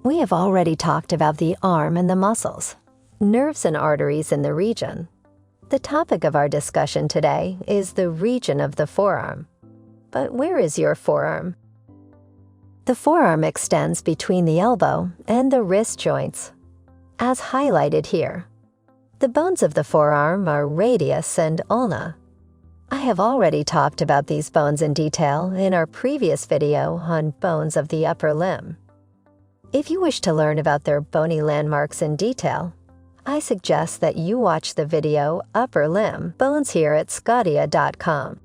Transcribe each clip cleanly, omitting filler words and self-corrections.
We have already talked about the arm and the muscles, nerves and arteries in the region. The topic of our discussion today is the region of the forearm. But where is your forearm? The forearm extends between the elbow and the wrist joints, as highlighted here. The bones of the forearm are radius and ulna. I have already talked about these bones in detail in our previous video on bones of the upper limb. If you wish to learn about their bony landmarks in detail, I suggest that you watch the video Upper Limb Bones here at sqadia.com.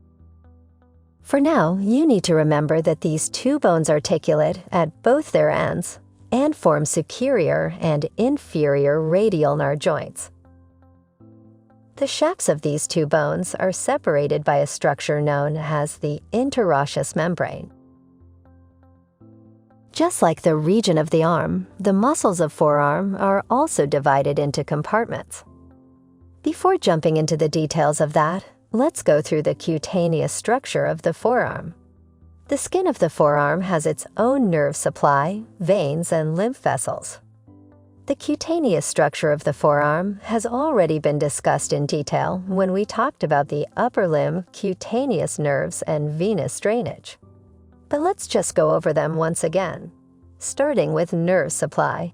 For now, you need to remember that these two bones articulate at both their ends and form superior and inferior radioulnar joints. The shafts of these two bones are separated by a structure known as the interosseous membrane. Just like the region of the arm, the muscles of forearm are also divided into compartments. Before jumping into the details of that, let's go through the cutaneous structure of the forearm. The skin of the forearm has its own nerve supply, veins, and lymph vessels. The cutaneous structure of the forearm has already been discussed in detail when we talked about the upper limb cutaneous nerves and venous drainage. But let's just go over them once again, starting with nerve supply.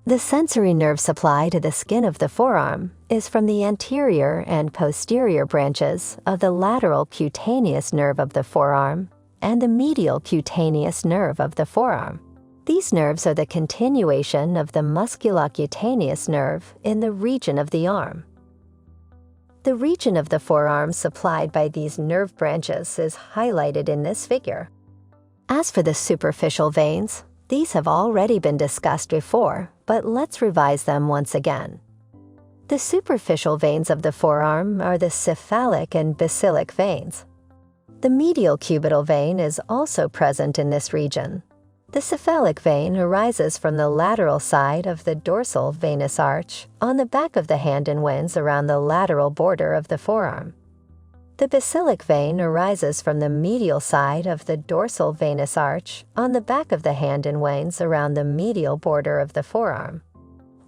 The sensory nerve supply to the skin of the forearm is from the anterior and posterior branches of the lateral cutaneous nerve of the forearm and the medial cutaneous nerve of the forearm. These nerves are the continuation of the musculocutaneous nerve in the region of the arm. The region of the forearm supplied by these nerve branches is highlighted in this figure. As for the superficial veins, these have already been discussed before, but let's revise them once again. The superficial veins of the forearm are the cephalic and basilic veins. The medial cubital vein is also present in this region. The cephalic vein arises from the lateral side of the dorsal venous arch on the back of the hand and winds around the lateral border of the forearm. The basilic vein arises from the medial side of the dorsal venous arch on the back of the hand and veins around the medial border of the forearm.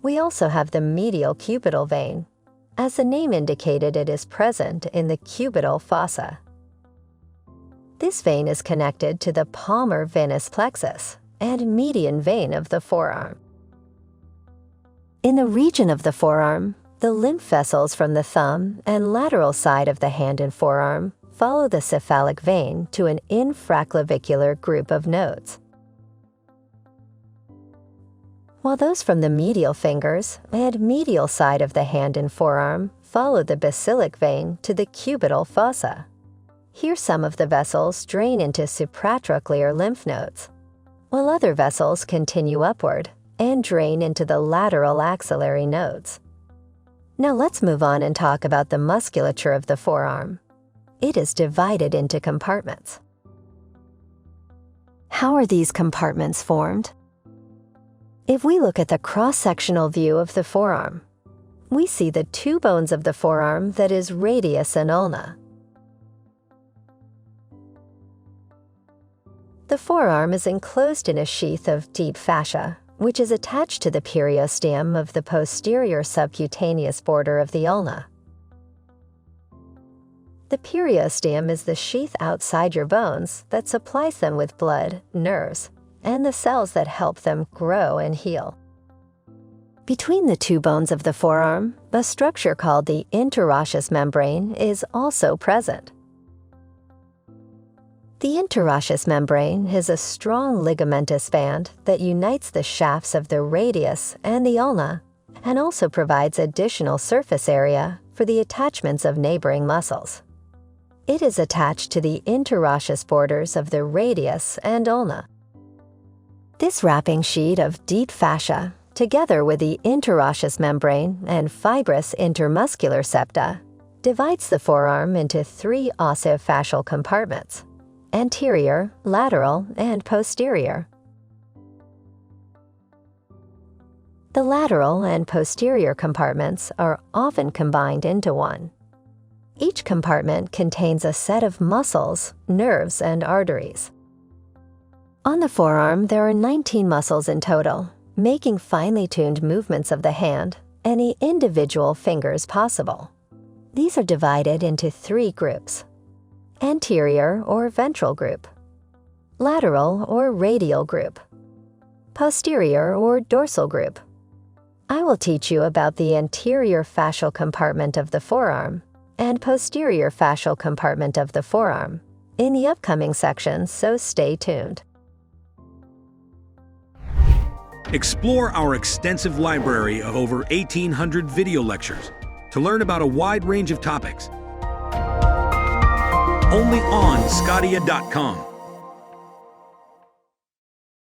We also have the medial cubital vein. As the name indicated, it is present in the cubital fossa. This vein is connected to the palmar venous plexus and median vein of the forearm. In the region of the forearm, the lymph vessels from the thumb and lateral side of the hand and forearm follow the cephalic vein to an infraclavicular group of nodes, while those from the medial fingers and medial side of the hand and forearm follow the basilic vein to the cubital fossa. Here some of the vessels drain into supratrochlear lymph nodes, while other vessels continue upward and drain into the lateral axillary nodes. Now let's move on and talk about the musculature of the forearm. It is divided into compartments. How are these compartments formed? If we look at the cross-sectional view of the forearm, we see the two bones of the forearm, that is radius and ulna. The forearm is enclosed in a sheath of deep fascia, which is attached to the periosteum of the posterior subcutaneous border of the ulna. The periosteum is the sheath outside your bones that supplies them with blood, nerves, and the cells that help them grow and heal. Between the two bones of the forearm, a structure called the interosseous membrane is also present. The interosseous membrane is a strong ligamentous band that unites the shafts of the radius and the ulna and also provides additional surface area for the attachments of neighboring muscles. It is attached to the interosseous borders of the radius and ulna. This wrapping sheet of deep fascia, together with the interosseous membrane and fibrous intermuscular septa, divides the forearm into three ossifascial compartments: anterior, lateral, and posterior. The lateral and posterior compartments are often combined into one. Each compartment contains a set of muscles, nerves, and arteries. On the forearm, there are 19 muscles in total, making finely tuned movements of the hand any individual fingers possible. These are divided into 3 groups: anterior or ventral group, lateral or radial group, posterior or dorsal group. I will teach you about the anterior fascial compartment of the forearm and posterior fascial compartment of the forearm in the upcoming sections, so stay tuned. Explore our extensive library of over 1,800 video lectures to learn about a wide range of topics. Only on sqadia.com.